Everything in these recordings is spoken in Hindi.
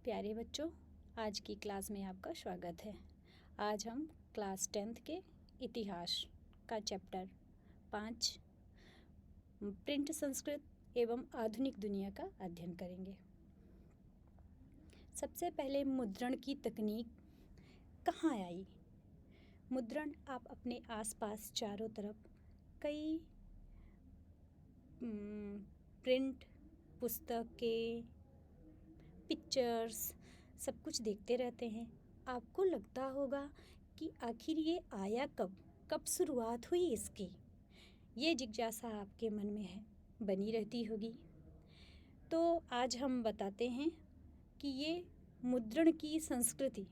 प्यारे बच्चों, आज की क्लास में आपका स्वागत है। आज हम क्लास 10th के इतिहास का चैप्टर 5 प्रिंट संस्कृत एवं आधुनिक दुनिया का अध्ययन करेंगे। सबसे पहले मुद्रण की तकनीक कहाँ आई? मुद्रण आप अपने आसपास चारों तरफ कई प्रिंट, पुस्तकें, पिक्चर्स सब कुछ देखते रहते हैं। आपको लगता होगा कि आखिर ये आया कब शुरुआत हुई इसकी, ये जिज्ञासा आपके मन में है, बनी रहती होगी। तो आज हम बताते हैं कि ये मुद्रण की संस्कृति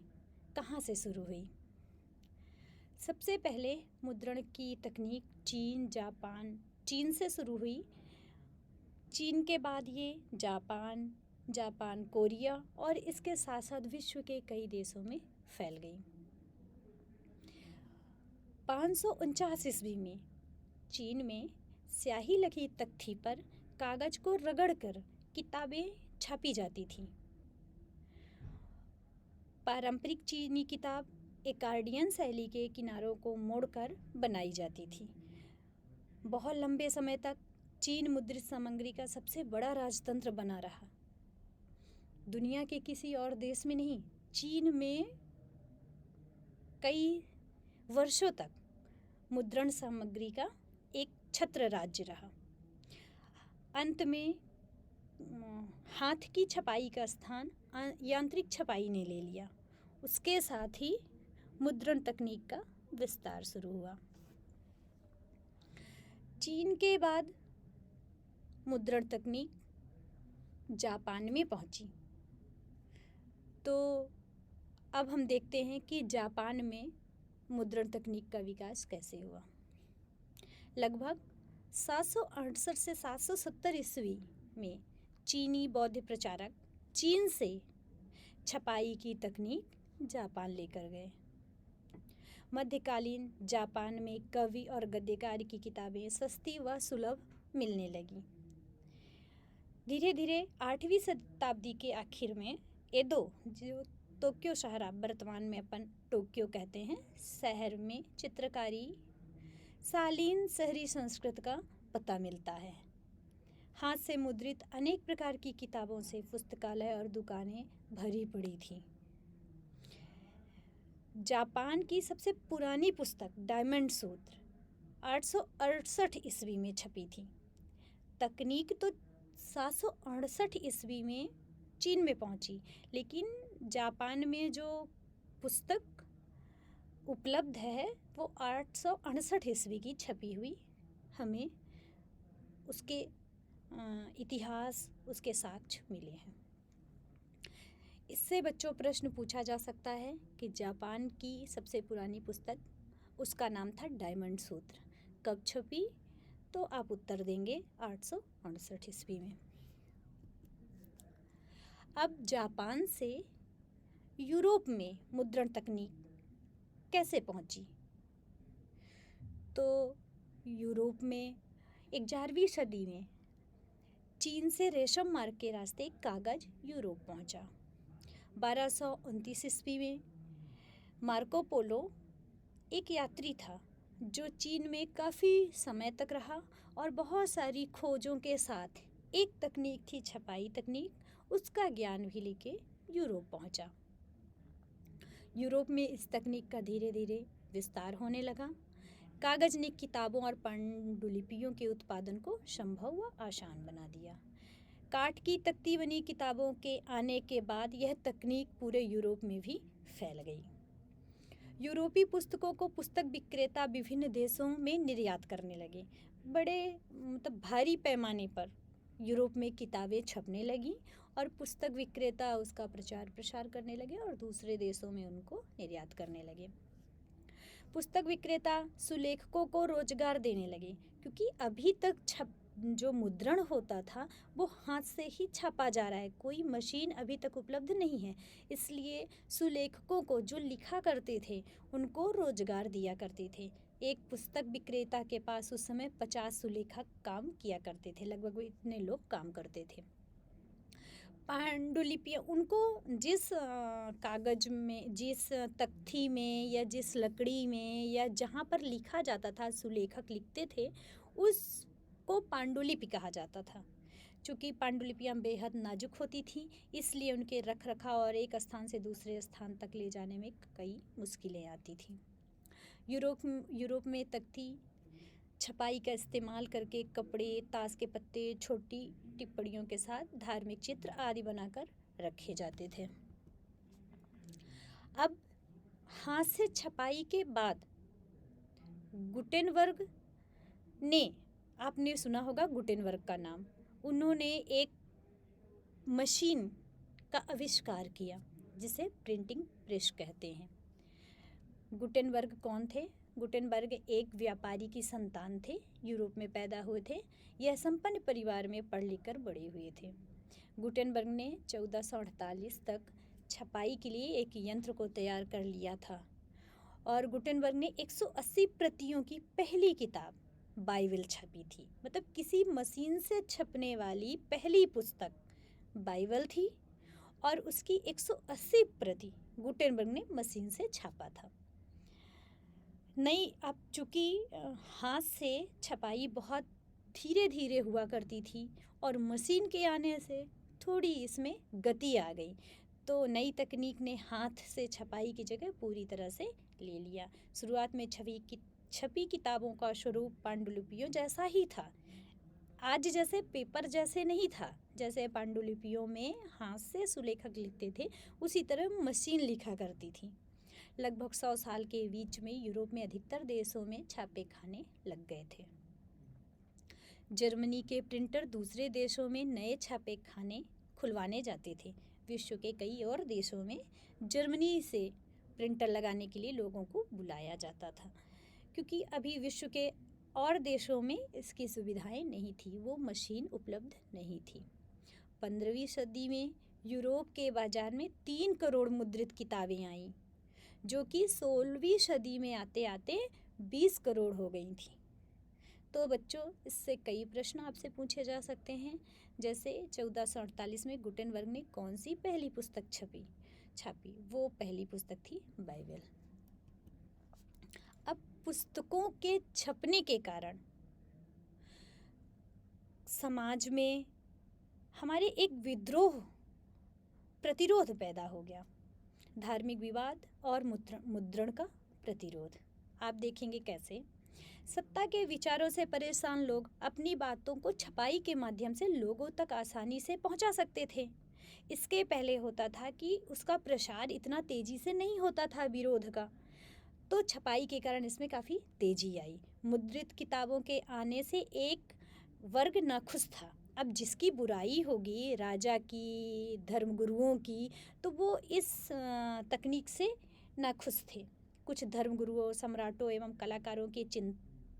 कहाँ से शुरू हुई। सबसे पहले मुद्रण की तकनीक चीन से शुरू हुई। चीन के बाद ये जापान, कोरिया और इसके साथ साथ विश्व के कई देशों में फैल गई। 549 ईस्वी में चीन में स्याही लगी तख्ती पर कागज को रगड़कर किताबें छापी जाती थीं। पारंपरिक चीनी किताब एकार्डियन शैली के किनारों को मोड़कर बनाई जाती थी। बहुत लंबे समय तक चीन मुद्रित सामग्री का सबसे बड़ा राजतंत्र बना रहा। दुनिया के किसी और देश में नहीं, चीन में कई वर्षों तक मुद्रण सामग्री का एक छत्र राज्य रहा। अंत में हाथ की छपाई का स्थान यांत्रिक छपाई ने ले लिया। उसके साथ ही मुद्रण तकनीक का विस्तार शुरू हुआ। चीन के बाद मुद्रण तकनीक जापान में पहुंची। तो अब हम देखते हैं कि जापान में मुद्रण तकनीक का विकास कैसे हुआ। लगभग 768 से 770 ईस्वी में चीनी बौद्ध प्रचारक चीन से छपाई की तकनीक जापान लेकर गए। मध्यकालीन जापान में कवि और गद्यकार की किताबें सस्ती व सुलभ मिलने लगीं। धीरे धीरे 8वीं शताब्दी के आखिर में एदो, जो टोक्यो शहर आप वर्तमान में अपन टोक्यो कहते हैं, शहर में चित्रकारी शालीन शहरी संस्कृत का पता मिलता है। हाथ से मुद्रित अनेक प्रकार की किताबों से पुस्तकालय और दुकानें भरी पड़ी थीं। जापान की सबसे पुरानी पुस्तक डायमंड सूत्र 868 ईस्वी में छपी थी। तकनीक तो 768 ईस्वी में चीन में पहुंची, लेकिन जापान में जो पुस्तक उपलब्ध है वो 868 ईस्वी की छपी हुई हमें उसके इतिहास, उसके साक्ष्य मिले हैं। इससे बच्चों प्रश्न पूछा जा सकता है कि जापान की सबसे पुरानी पुस्तक, उसका नाम था डायमंड सूत्र, कब छपी? तो आप उत्तर देंगे 868 ईस्वी में। अब जापान से यूरोप में मुद्रण तकनीक कैसे पहुंची? तो यूरोप में 11वीं सदी में चीन से रेशम मार्ग के रास्ते कागज यूरोप पहुंचा। 1229 ईस्वी में मार्को पोलो एक यात्री था जो चीन में काफ़ी समय तक रहा और बहुत सारी खोजों के साथ एक तकनीक थी छपाई तकनीक, उसका ज्ञान भी लेके यूरोप पहुंचा। यूरोप में इस तकनीक का धीरे धीरे विस्तार होने लगा। कागज ने किताबों और पांडुलिपियों के उत्पादन को संभव व आसान बना दिया। काठ की तख्ती बनी किताबों के आने के बाद यह तकनीक पूरे यूरोप में भी फैल गई। यूरोपीय पुस्तकों को पुस्तक विक्रेता विभिन्न देशों में निर्यात करने लगे। बड़े भारी पैमाने पर यूरोप में किताबें छपने लगी और पुस्तक विक्रेता उसका प्रचार प्रसार करने लगे और दूसरे देशों में उनको निर्यात करने लगे। पुस्तक विक्रेता सुलेखकों को रोजगार देने लगे, क्योंकि अभी तक जो मुद्रण होता था वो हाथ से ही छापा जा रहा है, कोई मशीन अभी तक उपलब्ध नहीं है। इसलिए सुलेखकों को, जो लिखा करते थे, उनको रोजगार दिया करते थे। एक पुस्तक विक्रेता के पास उस समय 50 सुलेखक काम किया करते थे, लगभग इतने लोग काम करते थे। पांडुलिपियाँ उनको जिस कागज़ में, जिस तख्ती में या जिस लकड़ी में या जहाँ पर लिखा जाता था, सुलेखक लिखते थे, उसको पांडुलिपि कहा जाता था। चूँकि पांडुलिपियाँ बेहद नाजुक होती थीं, इसलिए उनके रख रखाव और एक स्थान से दूसरे स्थान तक ले जाने में कई मुश्किलें आती थीं। यूरोप में तख्ती छपाई का इस्तेमाल करके कपड़े, ताश के पत्ते, छोटी टिप्पणियों के साथ धार्मिक चित्र आदि बनाकर रखे जाते थे। अब हाथ से छपाई के बाद गुटेनबर्ग ने, आपने सुना होगा गुटेनबर्ग का नाम, उन्होंने एक मशीन का आविष्कार किया जिसे प्रिंटिंग प्रेस कहते हैं। गुटेनबर्ग कौन थे? गुटेनबर्ग एक व्यापारी की संतान थे, यूरोप में पैदा हुए थे। यह संपन्न परिवार में पढ़ लिख कर बड़े हुए थे। गुटेनबर्ग ने 1448 तक छपाई के लिए एक यंत्र को तैयार कर लिया था और गुटेनबर्ग ने 180 प्रतियों की पहली किताब बाइबल छपी थी। मतलब किसी मशीन से छपने वाली पहली पुस्तक बाइबल थी और उसकी 180 प्रति गुटेनबर्ग ने मशीन से छापा था। नहीं, अब चूँकि हाथ से छपाई बहुत धीरे धीरे हुआ करती थी और मशीन के आने से थोड़ी इसमें गति आ गई, तो नई तकनीक ने हाथ से छपाई की जगह पूरी तरह से ले लिया। शुरुआत में छपी किताबों का स्वरूप पांडुलिपियों जैसा ही था। आज जैसे पेपर जैसे नहीं था, जैसे पांडुलिपियों में हाथ से सुलेखक लिखते थे, उसी तरह मशीन लिखा करती थी। लगभग 100 साल के बीच में यूरोप में अधिकतर देशों में छापे खाने लग गए थे। जर्मनी के प्रिंटर दूसरे देशों में नए छापे खाने खुलवाने जाते थे। विश्व के कई और देशों में जर्मनी से प्रिंटर लगाने के लिए लोगों को बुलाया जाता था, क्योंकि अभी विश्व के और देशों में इसकी सुविधाएं नहीं थी, वो मशीन उपलब्ध नहीं थी। 15वीं सदी में यूरोप के बाजार में 3 करोड़ मुद्रित किताबें आईं, जो कि 16वीं सदी में आते आते 20 करोड़ हो गई थी। तो बच्चों, इससे कई प्रश्न आपसे पूछे जा सकते हैं, जैसे 1448 में गुटेनबर्ग ने कौन सी पहली पुस्तक छापी? वो पहली पुस्तक थी बाइबल। अब पुस्तकों के छपने के कारण समाज में हमारे एक प्रतिरोध पैदा हो गया। धार्मिक विवाद और मुद्रण का प्रतिरोध। आप देखेंगे कैसे सत्ता के विचारों से परेशान लोग अपनी बातों को छपाई के माध्यम से लोगों तक आसानी से पहुंचा सकते थे। इसके पहले होता था कि उसका प्रसार इतना तेजी से नहीं होता था विरोध का, तो छपाई के कारण इसमें काफ़ी तेजी आई। मुद्रित किताबों के आने से एक वर्ग नाखुश था। अब जिसकी बुराई होगी, राजा की, धर्मगुरुओं की, तो वो इस तकनीक से नाखुश थे। कुछ धर्मगुरुओं, सम्राटों एवं कलाकारों की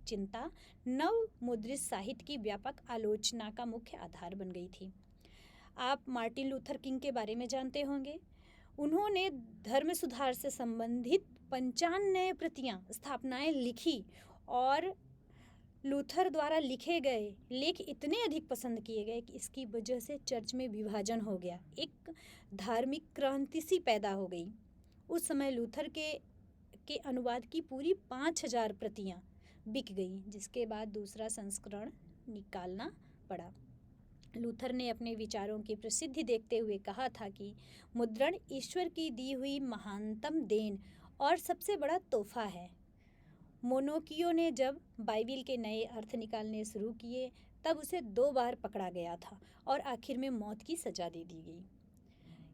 चिंता नव मुद्रित साहित्य की व्यापक आलोचना का मुख्य आधार बन गई थी। आप मार्टिन लूथर किंग के बारे में जानते होंगे। उन्होंने धर्म सुधार से संबंधित 95 स्थापनाएं लिखी और लूथर द्वारा लिखे गए लेख इतने अधिक पसंद किए गए कि इसकी वजह से चर्च में विभाजन हो गया, एक धार्मिक क्रांति सी पैदा हो गई। उस समय लूथर के अनुवाद की पूरी 5000 प्रतियां बिक गई, जिसके बाद दूसरा संस्करण निकालना पड़ा। लूथर ने अपने विचारों की प्रसिद्धि देखते हुए कहा था कि मुद्रण ईश्वर की दी हुई महानतम देन और सबसे बड़ा तोहफा है। मोनोकियो ने जब बाइबिल के नए अर्थ निकालने शुरू किए, तब उसे 2 बार पकड़ा गया था और आखिर में मौत की सजा दे दी गई।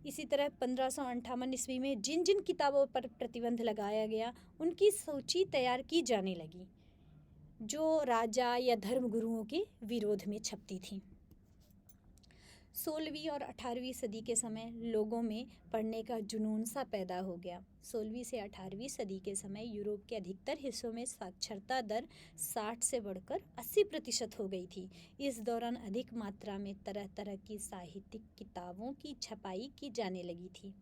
इसी तरह 1558 ईस्वी में जिन जिन किताबों पर प्रतिबंध लगाया गया, उनकी सूची तैयार की जाने लगी, जो राजा या धर्मगुरुओं के विरोध में छपती थी। 16वीं और 18वीं सदी के समय लोगों में पढ़ने का जुनून सा पैदा हो गया। 16वीं से 18वीं सदी के समय यूरोप के अधिकतर हिस्सों में साक्षरता दर 60 से बढ़कर 80% हो गई थी। इस दौरान अधिक मात्रा में तरह तरह की साहित्यिक किताबों की छपाई की जाने लगी थी।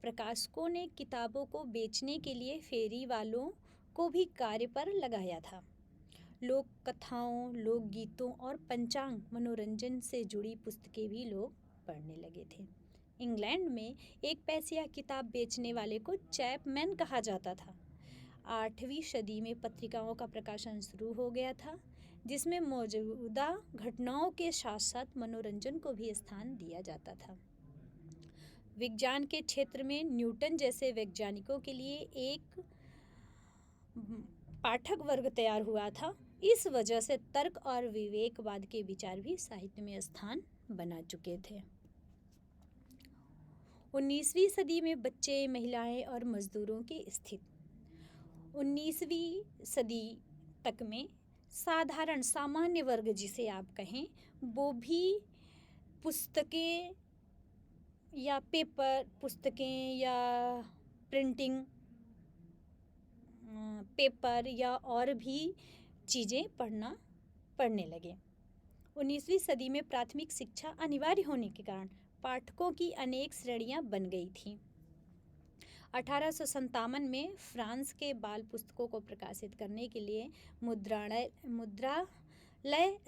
प्रकाशकों ने किताबों को बेचने के लिए फेरी वालों को भी कार्य पर लगाया था। लोक कथाओं, लोकगीतों और पंचांग मनोरंजन से जुड़ी पुस्तकें भी लोग पढ़ने लगे थे। इंग्लैंड में एक पैसे या किताब बेचने वाले को चैपमैन कहा जाता था। 8वीं सदी में पत्रिकाओं का प्रकाशन शुरू हो गया था, जिसमें मौजूदा घटनाओं के साथ साथ मनोरंजन को भी स्थान दिया जाता था। विज्ञान के क्षेत्र में न्यूटन जैसे वैज्ञानिकों के लिए एक पाठक वर्ग तैयार हुआ था। इस वजह से तर्क और विवेकवाद के विचार भी साहित्य में स्थान बना चुके थे। 19वीं सदी में बच्चे, महिलाएं और मजदूरों की स्थिति। 19वीं सदी तक में साधारण सामान्य वर्ग जिसे आप कहें, वो भी पुस्तकें या पुस्तकें या प्रिंटिंग पेपर या और भी चीज़ें पढ़ने लगे। 19वीं सदी में प्राथमिक शिक्षा अनिवार्य होने के कारण पाठकों की अनेक श्रेणियां बन गई थीं। 1857 में फ्रांस के बाल पुस्तकों को प्रकाशित करने के लिए मुद्रालय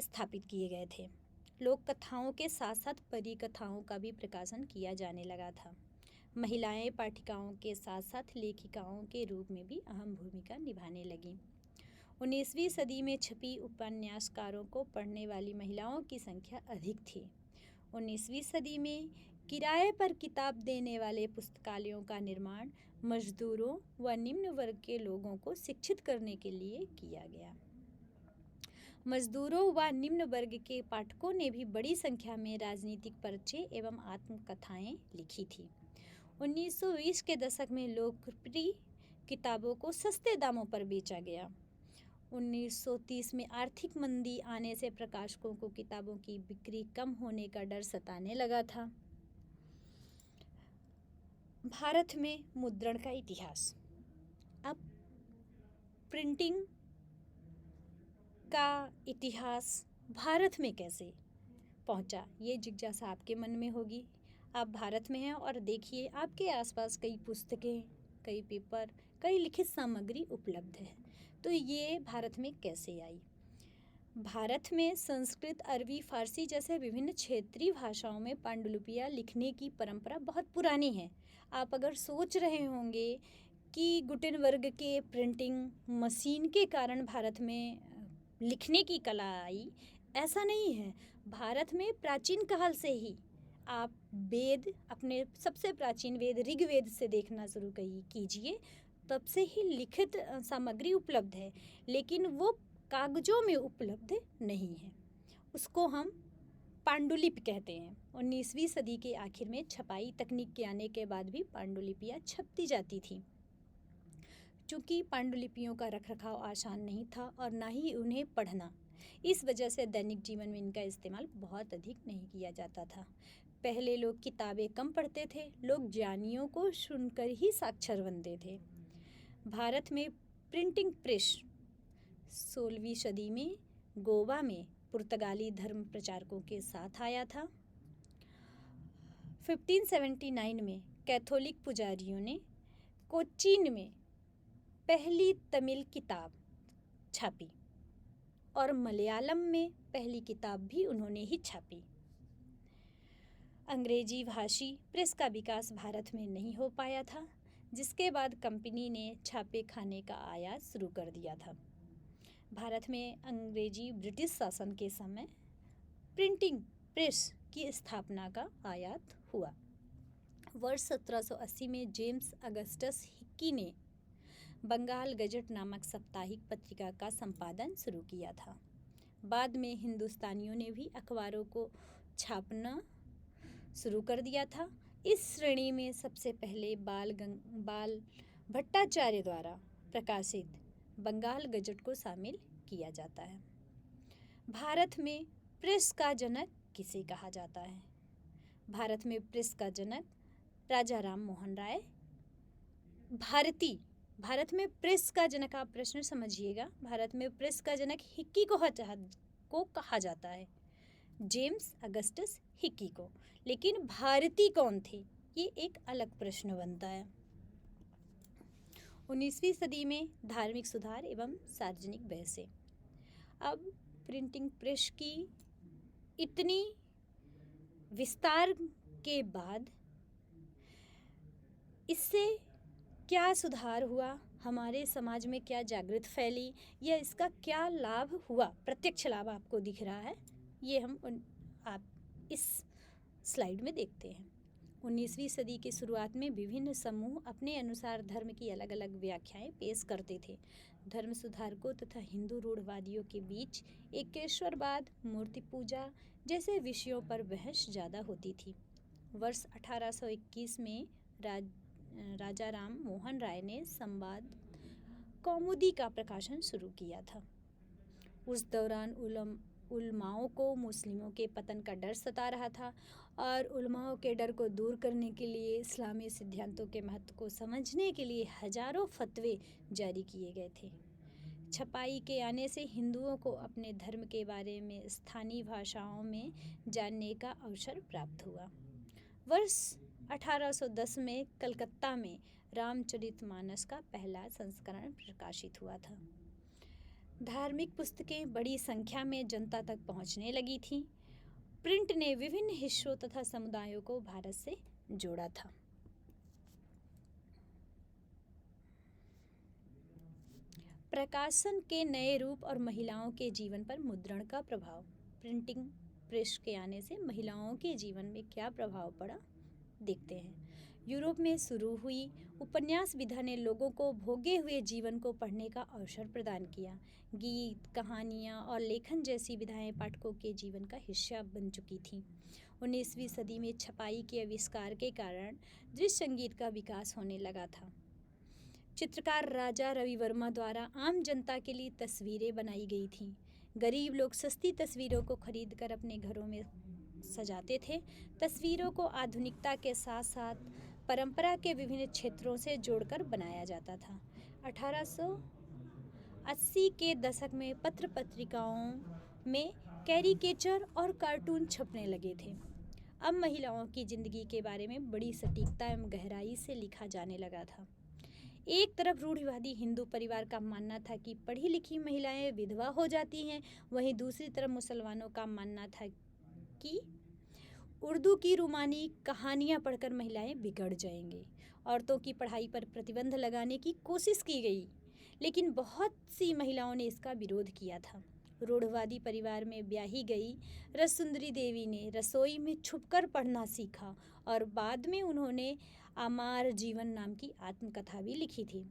स्थापित किए गए थे। लोक कथाओं के साथ साथ परिकथाओं का भी प्रकाशन किया जाने लगा था। महिलाएं पाठिकाओं के साथ साथ लेखिकाओं के रूप में भी अहम भूमिका निभाने लगीं। 19वीं सदी में छपी उपन्यासकारों को पढ़ने वाली महिलाओं की संख्या अधिक थी। 19वीं सदी में किराए पर किताब देने वाले पुस्तकालयों का निर्माण मजदूरों व निम्न वर्ग के लोगों को शिक्षित करने के लिए किया गया। मजदूरों व निम्न वर्ग के पाठकों ने भी बड़ी संख्या में राजनीतिक परिचय एवं आत्मकथाएं लिखी थी। 1920 के दशक में लोकप्रिय किताबों को सस्ते दामों पर बेचा गया। 1930 में आर्थिक मंदी आने से प्रकाशकों को किताबों की बिक्री कम होने का डर सताने लगा था। भारत में मुद्रण का इतिहास। अब प्रिंटिंग का इतिहास भारत में कैसे पहुंचा, ये जिज्ञासा आपके मन में होगी। आप भारत में हैं और देखिए आपके आसपास कई पुस्तकें, कई पेपर, कई लिखित सामग्री उपलब्ध है। तो ये भारत में कैसे आई? भारत में संस्कृत, अरबी, फारसी जैसे विभिन्न क्षेत्रीय भाषाओं में पांडुलिपियां लिखने की परंपरा बहुत पुरानी है। आप अगर सोच रहे होंगे कि गुटेनबर्ग के प्रिंटिंग मशीन के कारण भारत में लिखने की कला आई, ऐसा नहीं है। भारत में प्राचीन काल से ही आप वेद, अपने सबसे प्राचीन वेद ऋग्वेद से देखना शुरू कीजिए, तब से ही लिखित सामग्री उपलब्ध है, लेकिन वो कागजों में उपलब्ध नहीं है। उसको हम पांडुलिपि कहते हैं। 19वीं सदी के आखिर में छपाई तकनीक के आने के बाद भी पांडुलिपियाँ छपती जाती थी। चूँकि पांडुलिपियों का रखरखाव आसान नहीं था और ना ही उन्हें पढ़ना, इस वजह से दैनिक जीवन में इनका इस्तेमाल बहुत अधिक नहीं किया जाता था। पहले लोग किताबें कम पढ़ते थे, लोग ज्ञानियों को सुनकर ही साक्षर बनते थे। भारत में प्रिंटिंग प्रेस 16वीं सदी में गोवा में पुर्तगाली धर्म प्रचारकों के साथ आया था। 1579 में कैथोलिक पुजारियों ने कोचीन में पहली तमिल किताब छापी और मलयालम में पहली किताब भी उन्होंने ही छापी। अंग्रेजी भाषी प्रेस का विकास भारत में नहीं हो पाया था, जिसके बाद कंपनी ने छापे खाने का आयात शुरू कर दिया था। भारत में अंग्रेजी ब्रिटिश शासन के समय प्रिंटिंग प्रेस की स्थापना का आयात हुआ। वर्ष 1780 में जेम्स अगस्टस हिक्की ने बंगाल गजट नामक साप्ताहिक पत्रिका का संपादन शुरू किया था। बाद में हिंदुस्तानियों ने भी अखबारों को छापना शुरू कर दिया था। इस श्रेणी में सबसे पहले बाल भट्टाचार्य द्वारा प्रकाशित बंगाल गजट को शामिल किया जाता है। भारत में प्रेस का जनक किसे कहा जाता है? भारत में प्रेस का जनक राजा राम मोहन राय। भारत में प्रेस का जनक, आप प्रश्न समझिएगा, भारत में प्रेस का जनक हिक्की को कहा जाता है, जेम्स अगस्टस हिक्की को। लेकिन भारती कौन थे, ये एक अलग प्रश्न बनता है। 19वीं सदी में धार्मिक सुधार एवं सार्वजनिक बहसें। अब प्रिंटिंग प्रेस की इतनी विस्तार के बाद इससे क्या सुधार हुआ, हमारे समाज में क्या जागृत फैली, या इसका क्या लाभ हुआ, प्रत्यक्ष लाभ आपको दिख रहा है, ये आप इस स्लाइड में देखते हैं। 19वीं सदी की शुरुआत में विभिन्न समूह अपने अनुसार धर्म की अलग अलग व्याख्याएं पेश करते थे। धर्म सुधारकों तथा हिंदू रूढ़वादियों के बीच एकेश्वरवाद, मूर्ति पूजा जैसे विषयों पर बहस ज़्यादा होती थी। वर्ष 1821 में राजा राम मोहन राय ने संवाद कौमुदी का प्रकाशन शुरू किया था। उस दौरान उलमाओं को मुस्लिमों के पतन का डर सता रहा था और उलमाओं के डर को दूर करने के लिए इस्लामी सिद्धांतों के महत्व को समझने के लिए हजारों फतवे जारी किए गए थे। छपाई के आने से हिंदुओं को अपने धर्म के बारे में स्थानीय भाषाओं में जानने का अवसर प्राप्त हुआ। वर्ष 1810 में कलकत्ता में रामचरितमानस का पहला संस्करण प्रकाशित हुआ था। धार्मिक पुस्तकें बड़ी संख्या में जनता तक पहुंचने लगी थीं। प्रिंट ने विभिन्न हिस्सों तथा समुदायों को भारत से जोड़ा था। प्रकाशन के नए रूप और महिलाओं के जीवन पर मुद्रण का प्रभाव। प्रिंटिंग प्रेस के आने से महिलाओं के जीवन में क्या प्रभाव पड़ा, देखते हैं। यूरोप में शुरू हुई उपन्यास विधा ने लोगों को भोगे हुए जीवन को पढ़ने का अवसर प्रदान किया। गीत, कहानियाँ और लेखन जैसी विधाएं पाठकों के जीवन का हिस्सा बन चुकी थीं। 19वीं सदी में छपाई के आविष्कार के कारण दृश्य संगीत का विकास होने लगा था। चित्रकार राजा रवि वर्मा द्वारा आम जनता के लिए तस्वीरें बनाई गई थीं। गरीब लोग सस्ती तस्वीरों को खरीदकर अपने घरों में सजाते थे। तस्वीरों को आधुनिकता के साथ साथ परंपरा के विभिन्न क्षेत्रों से जोड़कर बनाया जाता था। 1880 के दशक में पत्र पत्रिकाओं में कैरिकेचर और कार्टून छपने लगे थे। अब महिलाओं की जिंदगी के बारे में बड़ी सटीकता एवं गहराई से लिखा जाने लगा था। एक तरफ रूढ़िवादी हिंदू परिवार का मानना था कि पढ़ी लिखी महिलाएं विधवा हो जाती हैं, वहीं दूसरी तरफ मुसलमानों का मानना था कि उर्दू की रूमानी कहानियाँ पढ़कर महिलाएं बिगड़ जाएंगी। औरतों की पढ़ाई पर प्रतिबंध लगाने की कोशिश की गई, लेकिन बहुत सी महिलाओं ने इसका विरोध किया था। रूढ़वादी परिवार में ब्याही गई रससुंदरी देवी ने रसोई में छुपकर पढ़ना सीखा और बाद में उन्होंने आमार जीवन नाम की आत्मकथा भी लिखी थी।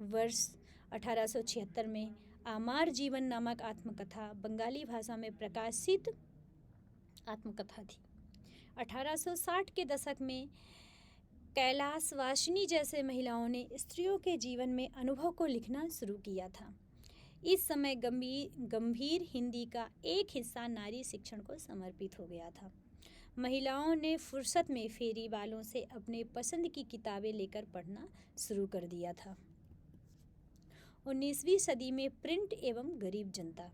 वर्ष 1876 में आमार जीवन नामक आत्मकथा बंगाली भाषा में प्रकाशित आत्मकथा थी। 1860 के दशक में कैलाशवासिनी जैसे महिलाओं ने स्त्रियों के जीवन में अनुभव को लिखना शुरू किया था। इस समय गंभीर हिंदी का एक हिस्सा नारी शिक्षण को समर्पित हो गया था। महिलाओं ने फुर्सत में फेरी वालों से अपने पसंद की किताबें लेकर पढ़ना शुरू कर दिया था। 19वीं सदी में प्रिंट एवं गरीब जनता।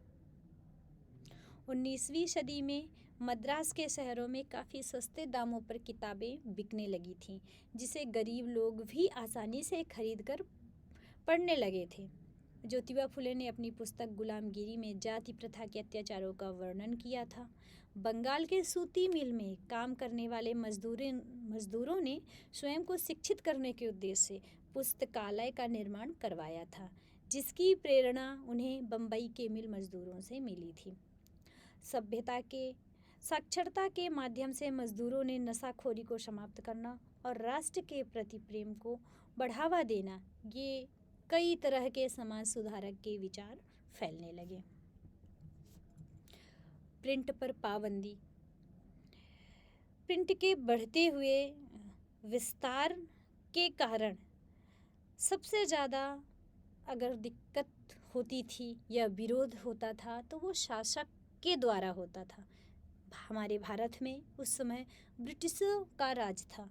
19वीं सदी में मद्रास के शहरों में काफ़ी सस्ते दामों पर किताबें बिकने लगी थीं, जिसे गरीब लोग भी आसानी से खरीदकर पढ़ने लगे थे। ज्योतिबा फुले ने अपनी पुस्तक गुलामगिरी में जाति प्रथा के अत्याचारों का वर्णन किया था। बंगाल के सूती मिल में काम करने वाले मजदूरों ने स्वयं को शिक्षित करने के उद्देश्य से पुस्तकालय का निर्माण करवाया था, जिसकी प्रेरणा उन्हें बम्बई के मिल मजदूरों से मिली थी। सभ्यता के साक्षरता के माध्यम से मजदूरों ने नशाखोरी को समाप्त करना और राष्ट्र के प्रति प्रेम को बढ़ावा देना, ये कई तरह के समाज सुधारक के विचार फैलने लगे। प्रिंट पर पाबंदी। प्रिंट के बढ़ते हुए विस्तार के कारण सबसे ज़्यादा अगर दिक्कत होती थी या विरोध होता था तो वो शासक के द्वारा होता था। हमारे भारत में उस समय ब्रिटिशों का राज था,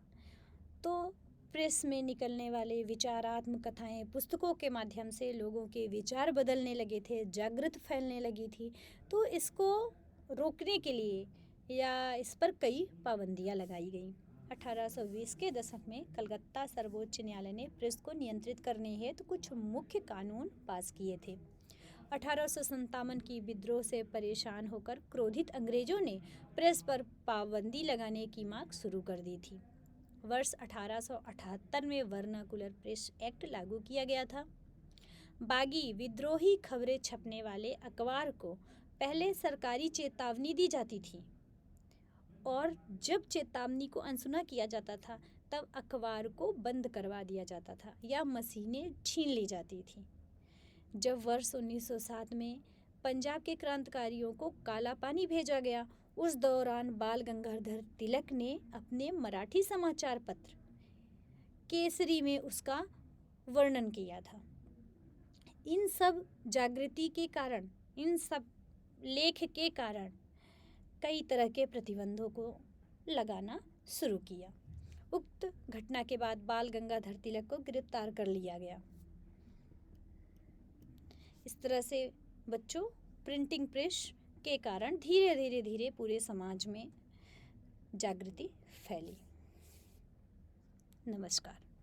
तो प्रेस में निकलने वाले विचारात्मक कथाएं, पुस्तकों के माध्यम से लोगों के विचार बदलने लगे थे, जागृत फैलने लगी थी। तो इसको रोकने के लिए या इस पर कई पाबंदियां लगाई गईं। 1820 के दशक में कलकत्ता सर्वोच्च न्यायालय ने प्रेस को नियंत्रित करने हेतु कुछ मुख्य कानून पास किए थे। 1857 की विद्रोह से परेशान होकर क्रोधित अंग्रेजों ने प्रेस पर पाबंदी लगाने की मांग शुरू कर दी थी। वर्ष 1878 में वर्नाकुलर प्रेस एक्ट लागू किया गया था। बागी विद्रोही खबरें छपने वाले अखबार को पहले सरकारी चेतावनी दी जाती थी और जब चेतावनी को अनसुना किया जाता था तब अखबार को बंद करवा दिया जाता था या मशीनें छीन ली जाती थी। जब वर्ष 1907 में पंजाब के क्रांतिकारियों को काला पानी भेजा गया, उस दौरान बाल गंगाधर तिलक ने अपने मराठी समाचार पत्र केसरी में उसका वर्णन किया था। इन सब जागृति के कारण, इन सब लेख के कारण कई तरह के प्रतिबंधों को लगाना शुरू किया। उक्त घटना के बाद बाल गंगाधर तिलक को गिरफ्तार कर लिया गया। इस तरह से बच्चों, प्रिंटिंग प्रेस के कारण धीरे धीरे पूरे समाज में जागृति फैली। नमस्कार।